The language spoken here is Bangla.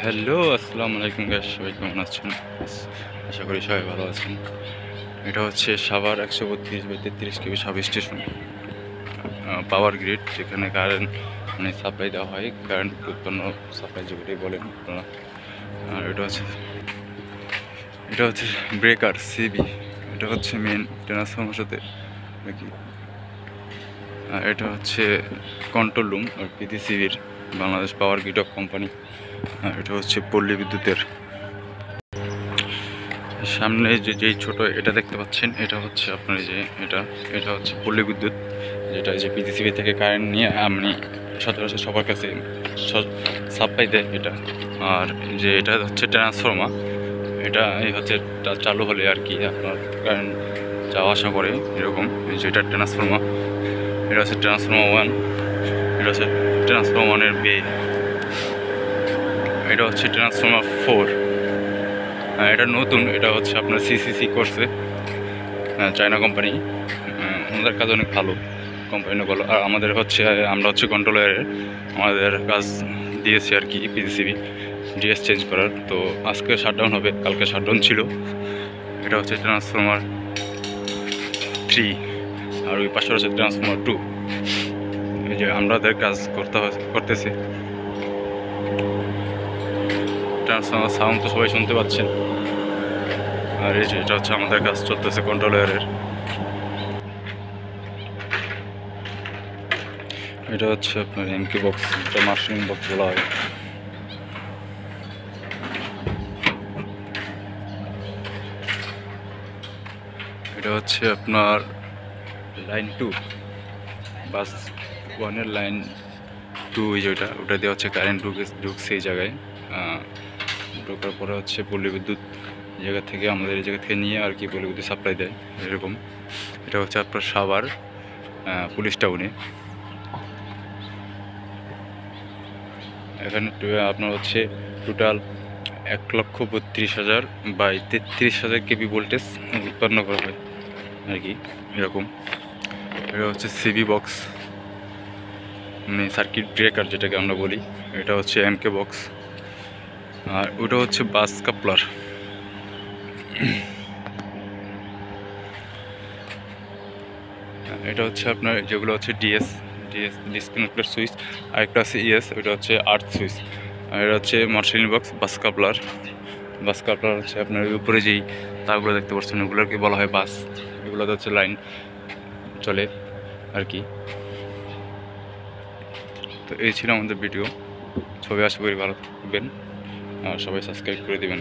হ্যালো, আসসালামু আলাইকুম গাইস, সবাই কেমন আছেন? আশা করি সবাই ভালো আছেন। এটা হচ্ছে সাভার 132/33 কেবি সাব স্টেশন, পাওয়ার গ্রিড, যেখানে কারেন্ট সাপ্লাই দেওয়া হয়, কারেন্ট উৎপন্ন সাপ্লাই যেটাই বলেন আপনারা। আর এটা হচ্ছে ব্রেকার সিবি, এটা হচ্ছে মেন ট্রান্সফর্মার সাথে নাকি। আর এটা হচ্ছে কন্ট্রোল রুম আর পিডিসিবির, Bangladesh power grid of company. আর এটা হচ্ছে পল্লী বিদ্যুতের সামনে যেই ছোট এটা দেখতে পাচ্ছেন, এটা হচ্ছে আপনার এটা হচ্ছে পল্লী বিদ্যুৎ, যেটা যে পিজিসিবি থেকে কারেন্ট নিয়ে আপনি সচরাচর সবার কাছে সাপ্লাই দেয় এটা। আর এটা হচ্ছে ট্রান্সফর্মার, এটা এই হচ্ছে চালু হলে আর কি আপনার কারেন্ট যাওয়া আসা করে এরকম। যেটা ট্রান্সফর্মার, এটা হচ্ছে ট্রান্সফর্মার 1, এটা হচ্ছে ট্রান্সফর্মার 1-এর বে, এটা হচ্ছে ট্রান্সফর্মার 4। এটা নতুন, এটা হচ্ছে আপনার সিসিসি করছে চায়না কোম্পানি। আমাদের কাজ অনেক ভালো, কোম্পানি ভালো। আর আমরা হচ্ছে কন্ট্রোলারের, আমাদের কাজ দিয়েছে আর কি পিসিবি ডিএস চেঞ্জ করার। তো আজকে শাটডাউন হবে, কালকে শাটডাউন ছিল। এটা হচ্ছে ট্রান্সফর্মার 3, আর ওই পাশে হচ্ছে ট্রান্সফর্মার 2। এই যে আমাদের কাজ করতেছে ট্রান্সফর্মার সাউন্ড তো সবাই শুনতে পাচ্ছেন। আর এই যে এটা হচ্ছে আমাদের কাজ চলতেছে কন্ট্রোলারের। এটা হচ্ছে আপনার এমকে বক্স, এটা মাশরুম বক্স বলা হয়। এটা হচ্ছে আপনার লাইন 2, বাস 1-এর লাইন 2, ওটা দিয়ে হচ্ছে কারেন্ট ঢুকছে এই জায়গায়। ঢোকার পরে হচ্ছে পল্লী বিদ্যুৎ আমাদের এই জায়গা থেকে নিয়ে আর কি পল্লী বিদ্যুৎ সাপ্লাই দেয় এরকম। এটা হচ্ছে আপনার সাভার পুলিশ টাউনে। এখানে আপনার হচ্ছে টোটাল 1,32,000 বাই 33,000 কেবি ভোল্টেজ উৎপন্ন করা হয় আর কি এরকম। এটা হচ্ছে সিবি বক্স, সার্কিট ব্রেকার যেটাকে আমরা বলি। এটা হচ্ছে এমকে বক্স, আর ওটা হচ্ছে বাস কাপলার। এটা হচ্ছে আপনার যেগুলো হচ্ছে ডিএস ডিসকানেক্টর সুইচ, আর একটা আছে ইএস, ওটা হচ্ছে আর্থ সুইচ। আর এটা হচ্ছে মার্শালিং বক্স, বাস কাপলার হচ্ছে আপনার উপরে যেই তারগুলো দেখতে পাচ্ছেন, ওগুলোকে বলা হয় বাস। এগুলোতে হচ্ছে লাইন চলে আর কি। তো এই ছিল আমাদের ভিডিও। সবাই আশা করি ভালো থাকবেন, আর সবাই সাবস্ক্রাইব করে দেবেন।